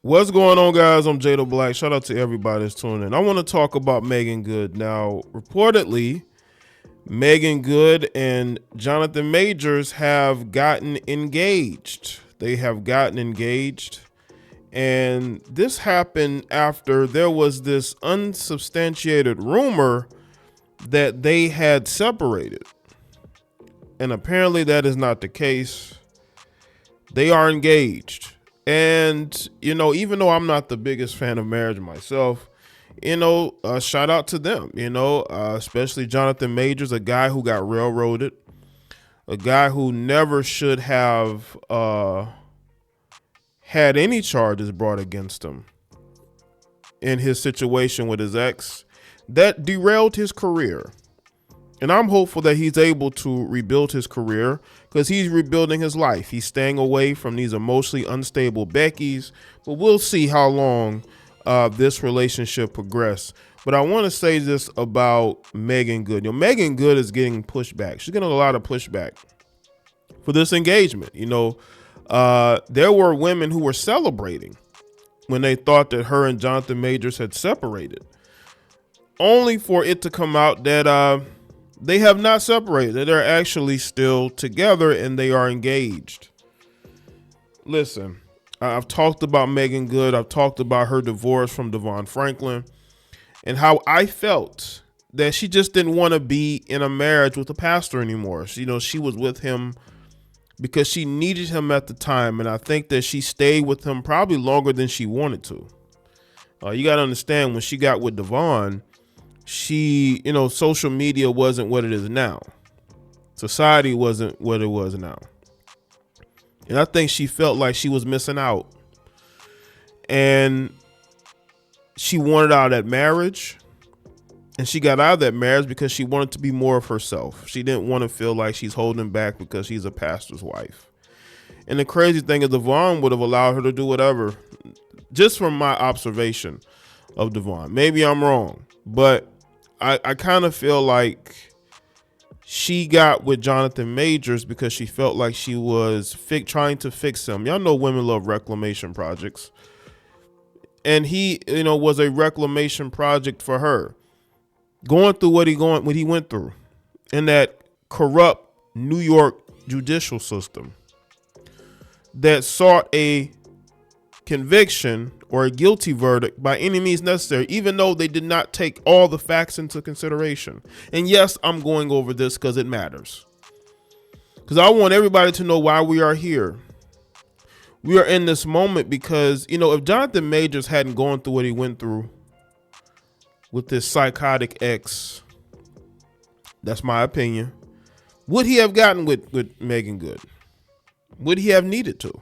What's going on, guys? I'm Jaye Black. Shout out to everybody that's tuning in. I want to talk about Meagan Good. Now, reportedly, Meagan Good and Jonathan Majors have gotten engaged. They have gotten engaged. And this happened after there was this unsubstantiated rumor that they had separated. And apparently that is not the case. They are engaged. And, even though I'm not the biggest fan of marriage myself, shout out to them, especially Jonathan Majors, a guy who got railroaded, a guy who never should have had any charges brought against him in his situation with his ex that derailed his career. And I'm hopeful that he's able to rebuild his career because he's rebuilding his life. He's staying away from these emotionally unstable Beckys, but we'll see how long this relationship progresses. But I want to say this about Meagan Good. Meagan Good is getting pushback. She's getting a lot of pushback for this engagement. There were women who were celebrating when they thought that her and Jonathan Majors had separated, only for it to come out that they have not separated. They're actually still together and they are engaged. Listen, I've talked about Meagan Good. I've talked about her divorce from Devon Franklin and how I felt that she just didn't want to be in a marriage with a pastor anymore. She was with him because she needed him at the time. And I think that she stayed with him probably longer than she wanted to. You got to understand, when she got with Devon, social media wasn't what it is now. Society wasn't what it was now. And I think she felt like she was missing out. And she wanted out of that marriage. And she got out of that marriage because she wanted to be more of herself. She didn't want to feel like she's holding back because she's a pastor's wife. And the crazy thing is, Devon would have allowed her to do whatever. Just from my observation of Devon. Maybe I'm wrong, but I kind of feel like she got with Jonathan Majors because she felt like she was trying to fix him. Y'all know women love reclamation projects. And he, was a reclamation project for her. Going through what he went through in that corrupt New York judicial system that sought a conviction or a guilty verdict by any means necessary, even though they did not take all the facts into consideration. And yes, I'm going over this because it matters. Because I want everybody to know why we are here. We are in this moment because, if Jonathan Majors hadn't gone through what he went through with this psychotic ex, that's my opinion, would he have gotten with Meagan Good? Would he have needed to?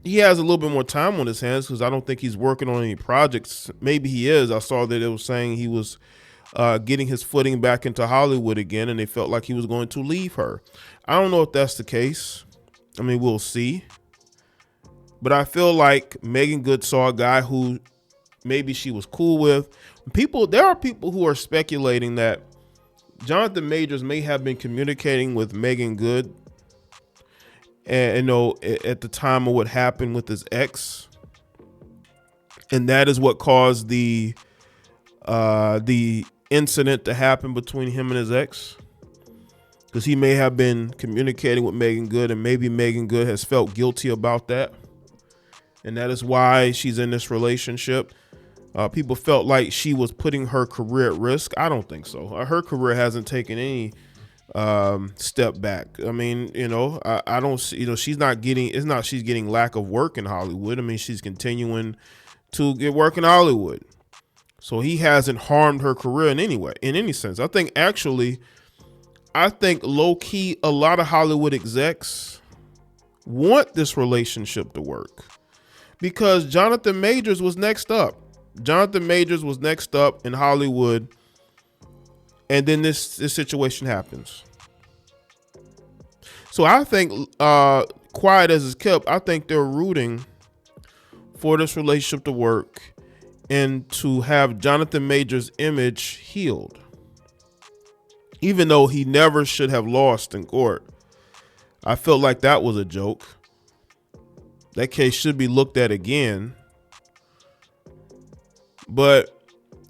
He has a little bit more time on his hands because I don't think he's working on any projects. Maybe he is. I saw that it was saying he was getting his footing back into Hollywood again, and they felt like he was going to leave her. I don't know if that's the case. I mean, we'll see. But I feel like Meagan Good saw a guy who maybe she was cool with. There are people who are speculating that Jonathan Majors may have been communicating with Meagan Good, and at the time of what happened with his ex, and that is what caused the incident to happen between him and his ex, because he may have been communicating with Meagan Good, and maybe Meagan Good has felt guilty about that, and that is why she's in this relationship. People felt like she was putting her career at risk. I don't think so. Her career hasn't taken any step back. I mean, I don't see, she's not getting, it's not she's getting lack of work in Hollywood. I mean, she's continuing to get work in Hollywood. So he hasn't harmed her career in any way, in any sense. I think low key, a lot of Hollywood execs want this relationship to work because Jonathan Majors was next up. Jonathan Majors was next up in Hollywood. And then this situation happens. So I think, quiet as it's kept, I think they're rooting for this relationship to work and to have Jonathan Majors' image healed. Even though he never should have lost in court. I felt like that was a joke. That case should be looked at again. But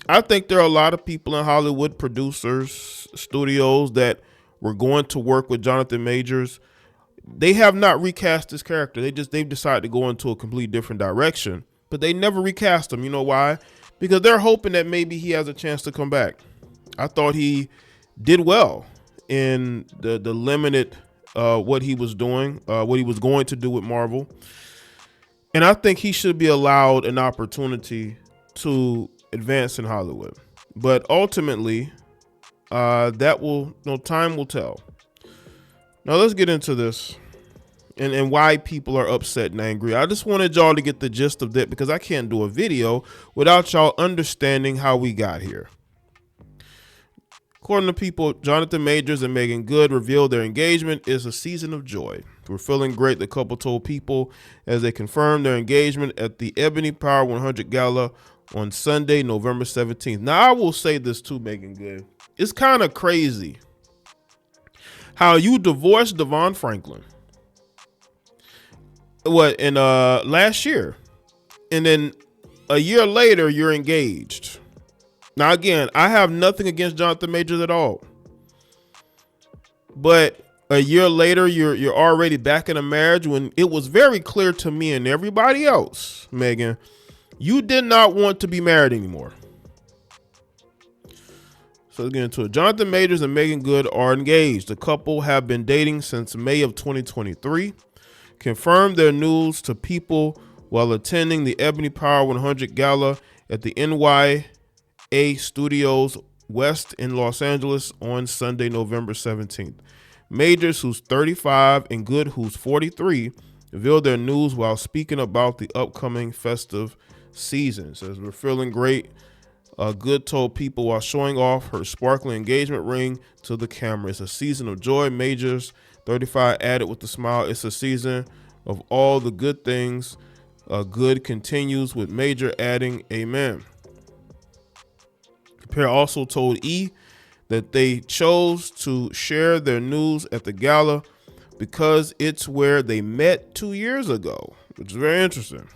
I think there are a lot of people in Hollywood, producers, studios, that were going to work with Jonathan Majors. They have not recast his character. They've decided to go into a completely different direction, but they never recast him. You know why? Because they're hoping that maybe he has a chance to come back. I thought he did well in the limited what he was doing, what he was going to do with Marvel. And I think he should be allowed an opportunity to advance in Hollywood. But ultimately, time will tell. Now let's get into this and why people are upset and angry. I just wanted y'all to get the gist of that because I can't do a video without y'all understanding how we got here. According to people, Jonathan Majors and Meagan Good revealed their engagement is a season of joy. We're feeling great, the couple told People as they confirmed their engagement at the Ebony Power 100 Gala on Sunday, November 17th. Now, I will say this too, Meagan Good. It's kind of crazy how you divorced Devon Franklin last year, and then a year later you're engaged. Now, again, I have nothing against Jonathan Majors at all, but a year later you're already back in a marriage when it was very clear to me and everybody else, Meagan, you did not want to be married anymore. So let's get into it. Jonathan Majors and Meagan Good are engaged. The couple have been dating since May of 2023. Confirmed their news to People while attending the Ebony Power 100 Gala at the NYA Studios West in Los Angeles on Sunday, November 17th. Majors, who's 35, and Good, who's 43, revealed their news while speaking about the upcoming festive season. Says, we're feeling great. Good told People while showing off her sparkling engagement ring to the camera. It's a season of joy. Majors, 35, added with a smile, it's a season of all the good things. Good continues with Major adding, amen. The pair also told E! that they chose to share their news at the gala because it's where they met 2 years ago, which is very interesting.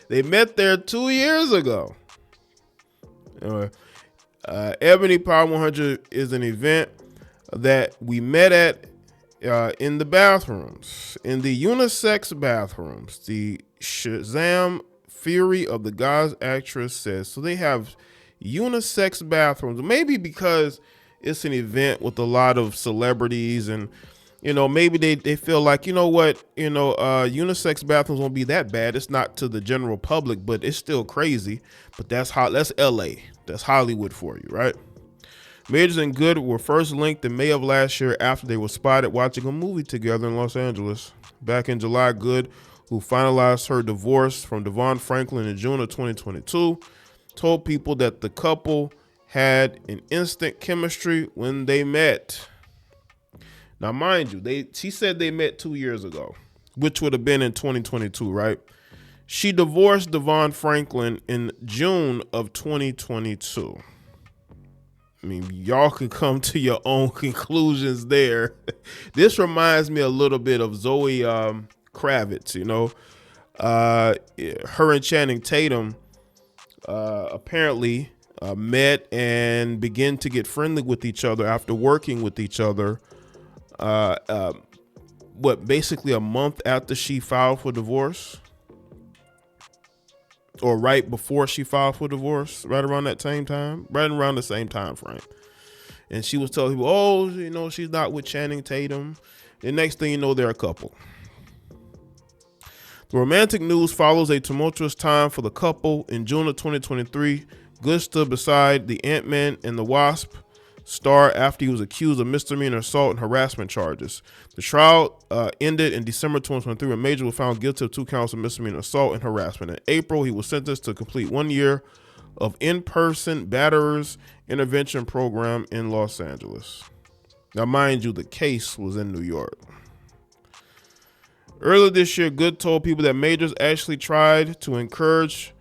They met there 2 years ago. Anyway, Ebony Power 100 is an event that we met at in the bathrooms, in the unisex bathrooms. The Shazam Fury of the Gods actress says. So they have unisex bathrooms, maybe because it's an event with a lot of celebrities, and maybe they feel like, unisex bathrooms won't be that bad. It's not to the general public, but it's still crazy. But that's LA. That's Hollywood for you, right? Majors and Good were first linked in May of last year after they were spotted watching a movie together in Los Angeles. Back in July, Good, who finalized her divorce from Devon Franklin in June of 2022, told People that the couple had an instant chemistry when they met. Now, mind you, she said they met 2 years ago, which would have been in 2022, right? She divorced Devon Franklin in June of 2022. I mean, y'all can come to your own conclusions there. This reminds me a little bit of Zoe Kravitz, her and Channing Tatum apparently met and began to get friendly with each other after working with each other. Basically a month after she filed for divorce, or right before she filed for divorce, right around the same time frame. And she was telling people, she's not with Channing Tatum. The next thing you know, they're a couple. The romantic news follows a tumultuous time for the couple. In June of 2023, Good stood beside the Ant-Man and the Wasp star after he was accused of misdemeanor assault and harassment charges. The trial ended in December 2023 when Major was found guilty of 2 counts of misdemeanor assault and harassment. In April, he was sentenced to complete 1 year of in-person batterers intervention program in Los Angeles. Now, mind you, the case was in New York. Earlier this year, Good told People that Majors actually tried to encourage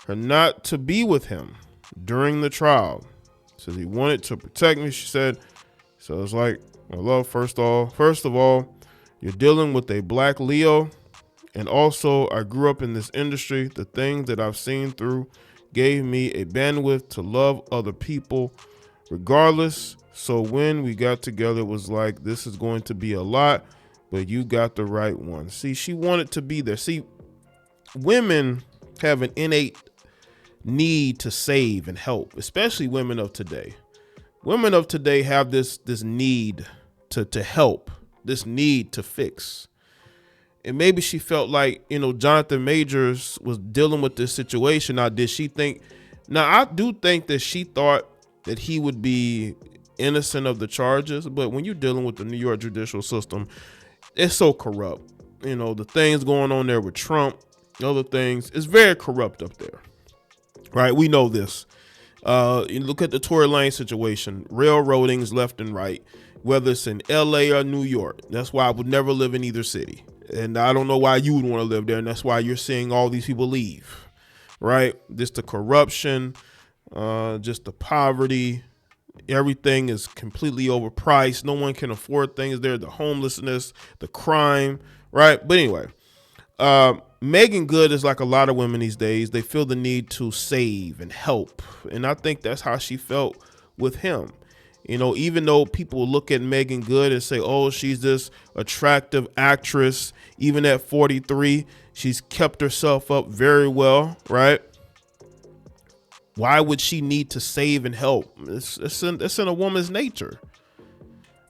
her not to be with him during the trial. Says he wanted to protect me, she said. So it's like, my love, first of all, You're dealing with a black Leo. And also, I grew up in this industry. The things that I've seen through gave me a bandwidth to love other people regardless. So when we got together, it was like, this is going to be a lot, but you got the right one. See, she wanted to be there. See, women have an innate need to save and help, especially women of today. Women of today have this need to help, this need to fix. And maybe she felt like, Jonathan Majors was dealing with this situation. Now, did she think? Now, I do think that she thought that he would be innocent of the charges. But when you're dealing with the New York judicial system, it's so corrupt. The things going on there with Trump, other things, it's very corrupt up there. Right? We know this. You look at the Tory Lane situation, railroadings left and right, whether it's in LA or New York. That's why I would never live in either city. And I don't know why you would want to live there. And that's why you're seeing all these people leave, right? Just the corruption, just the poverty. Everything is completely overpriced. No one can afford things there. The homelessness, the crime, right? But anyway, Meagan Good is like a lot of women these days. They feel the need to save and help. And I think that's how she felt with him. Even though people look at Meagan Good and say, oh, she's this attractive actress, even at 43, she's kept herself up very well, right? Why would she need to save and help? It's in a woman's nature.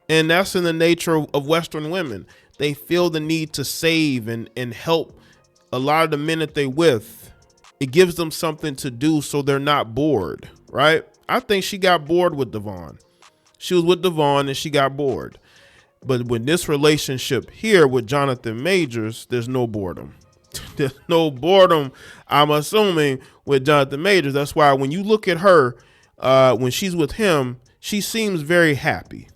And that's in the nature of Western women. They feel the need to save and help a lot of the men that they with. It gives them something to do so they're not bored, right? I think she got bored with Devon. She was with Devon and she got bored. But with this relationship here with Jonathan Majors, there's no boredom. There's no boredom, I'm assuming, with Jonathan Majors. That's why when you look at her, when she's with him, she seems very happy.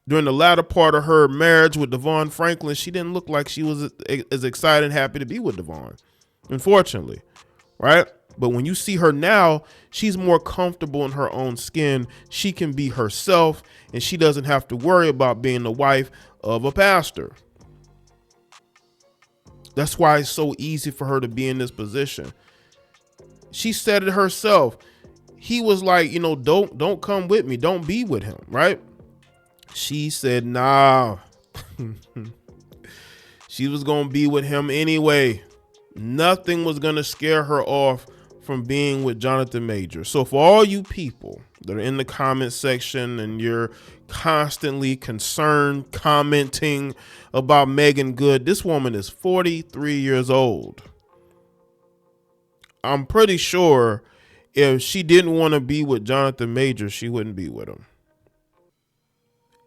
During the latter part of her marriage with Devon Franklin, she didn't look like she was as excited and happy to be with Devon, unfortunately, right? But when you see her now, she's more comfortable in her own skin. She can be herself, and she doesn't have to worry about being the wife of a pastor. That's why it's so easy for her to be in this position. She said it herself. He was like, don't come with me. Don't be with him, right? She said, nah. She was going to be with him anyway. Nothing was going to scare her off from being with Jonathan Majors. So for all you people that are in the comment section and you're constantly concerned, commenting about Meagan Good, this woman is 43 years old. I'm pretty sure if she didn't want to be with Jonathan Majors, she wouldn't be with him.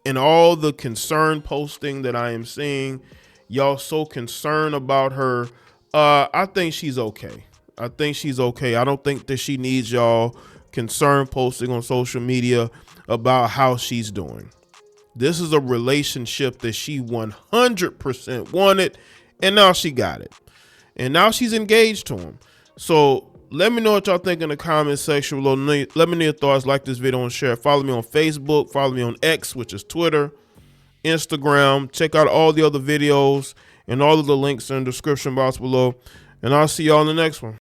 And all the concern posting that I am seeing, y'all so concerned about her, I think she's okay. I think she's okay. I don't think that she needs y'all concern posting on social media about how she's doing. This is a relationship that she 100% wanted, and now she got it. And now she's engaged to him. So let me know what y'all think in the comment section below. Let me know your thoughts. Like this video and share. Follow me on Facebook. Follow me on X, which is Twitter, Instagram. Check out all the other videos and all of the links in the description box below. And I'll see y'all in the next one.